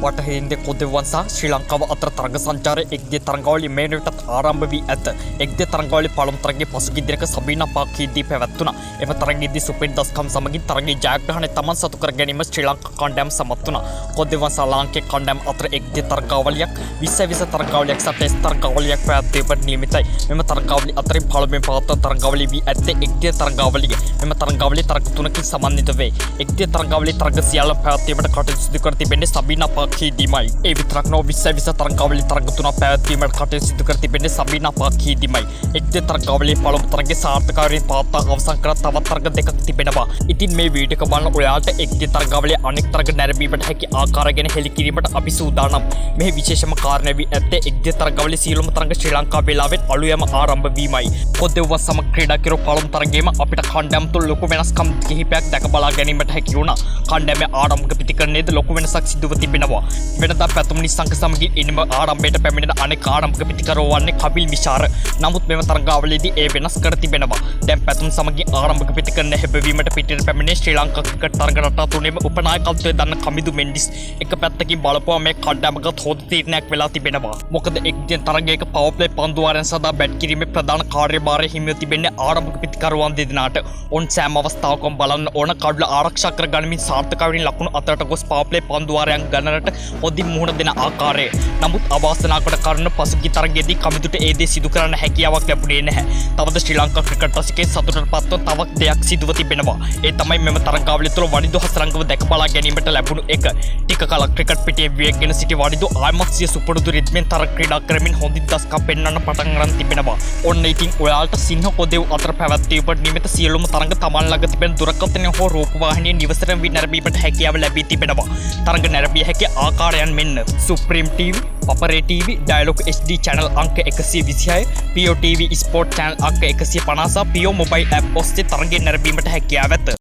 වටහින්ද කොදෙවන් සහ ශ්‍රී ලංකාව අතර තරග සංචාරය එක්දේ තරඟාවලිය මේ වෙනටත් ආරම්භ වී ඇත. එක්දේ තරඟාවලිය පළමු තරගයේ පසුගිය දිනක සබීනා පාක්කීදී පැවැත්වුණා. එම තරගයේදී සුපිරි දස්කම් සමගින් තරගයේ ජයග්‍රහණය තමන් සතු කර ගැනීම ශ්‍රී ලංකා කණ්ඩායම සමත් වුණා. කොදෙවන් සහ ලාංකේය කණ්ඩායම අතර එක්දේ තරඟාවලියක් 20 තරඟාවලියක් සහ ටෙස්ට් තරඟාවලියක් පැවැත්වීමට නියමිතයි. මෙම තරඟාවලිය අතරින් පළමුවෙන් පවත්වන තරඟාවලිය වී ඇත්තේ එක්දේ තරඟාවලිය. මෙම තරඟාවලිය තරග තුනකින් සමන්විත වේ. එක්දේ තරඟාවලිය තරග සියල්ල පැවැත්වීමට කටයුතු සිදු කර තිබෙන්නේ සබීනා පාක්කීදීමයි. ඒ විතරක් නොව 20 තරඟාවලිය තරග තුනක් පැවැත්වීමට කටයුතු සිදු කර තිබෙන්නේ සබීනා පාක්කීදීමයි. එක්දේ තරඟාවලියේ පළමු තරගයේ සාර්ථකවරින් පවත්වා අවසන් කර තවත් තරග දෙකක් තිබෙනවා. ඉතින් මේ වීඩියෝ එක බලන ඔයාලට එක්දේ තරඟාවලියේ අනෙක් තරග නැරඹීමට හැකි ආකාරය ගැන හෙළි කිරීමට අපි සූදානම්. මේ විශේෂම කාරණය වී ඇත්තේ එක්දේ තරඟාවලියේ සියලුම තරග ශ්‍රී ලංකා වේලාවෙන් අලුයම ආරම්භ වීමයි. කොදෙව්ව සමග ක්‍රීඩා කෙරු පළමු තරගයේම අපිට කණ්ඩායම් තුළ ලොකු වෙනස්කම් කිහිපයක් දැක බලා ගැනීමට හැකි වුණා. කණ්ඩායමේ ආරම්භක පිටිකරණයේද ලොකු වෙනසක් සිදුව තිබෙනවා. වෙනදා පැතුම් නිසංක සමගින් ඉනිම ආරම්භයට පැමිණෙන අනෙක් ආරම්භක පිටිකරව වන්නේ කපිල් මිෂාර. නමුත් මෙම තරඟාවලියේදී ඒ වෙනස් කර තිබෙනවා. දැන් පැතුම් සමගින් ආරම්භක පිටිකරණය හැබවීමට පිටිට පැමිණේ ශ්‍රී ලංකා ක්‍රිකට් තරග රටා තුනේම උපනායකත්වය දන්න කමිදු මෙන්ඩිස් එක පැත්තකින් බලපුවා මේ කණ්ඩායමගත හොඳ තීරණයක් වෙලා තිබෙනවා. මොකද එක්දේ තරගයක පවර් ප්ලේ පන්දුවාරයන් සදා බැට් කිරීමේ ප්‍රධාන කාර්යභාරය හිමිව තිබෙන්නේ ආරම්භක පිටිකරුවන් දෙදෙනාට. ඔවුන් සෑම අවස්ථාවකම බලන්න ඕන කඩුල ආරක්ෂා කර ගනිමින් සාර්ථකවරින් ලකුණු අතරට ගොස් පවර් ප්ලේ පන්දුවාරයන් ගණනට හොඳින් මුහුණ දෙන ආකාරය. නමුත් අවාසනාවකට කරුණ පසුගිය තරගයේදී කමිදුට ඒ දේ සිදු කරන්න හැකියාවක් ලැබුණේ නැහැ. තවද ශ්‍රී ලංකා ක්‍රිකට් රසිකයන් සතුටට පත්ව තවත් දෙයක් සිදුව තිබෙනවා. ඒ තමයි මෙම තරඟාවලිය තුළ වනිදු හසරංගව දැක බලා ගැනීමට ලැබුණු එක. ටික කලක් ක්‍රිකට් පිටියේ වියගෙන සිටි වනිදු ආයමත් සිය සුපුරුදු රිද්මෙන් තරග ක්‍රීඩා කරමින් හොඳින් දස්කම් පෙන්වන්න පටන් ගන්න තිබෙනවා. ඔන්න ඉතින් ඔයාලට සිංහ කොදෙව් අතර පැවැත්වීමට නියමිත සියලුම තරඟ තමන් ළඟ තිබෙන දුරකථනය හෝ රූපවාහිනිය නිවසට නැරඹීමට හැකියාව ලැබී තිබෙනවා. තරඟ නැරඹිය හැකි ආකාරයන් මෙන්න: සුප්‍රීම් TV, පපරේ TV, ඩයලොග් HD channel අංක 126, PO TV Sport channel අංක 150 සහ PO mobile app ඔස්සේ තරඟ නැරඹීමට හැකියාව ඇත.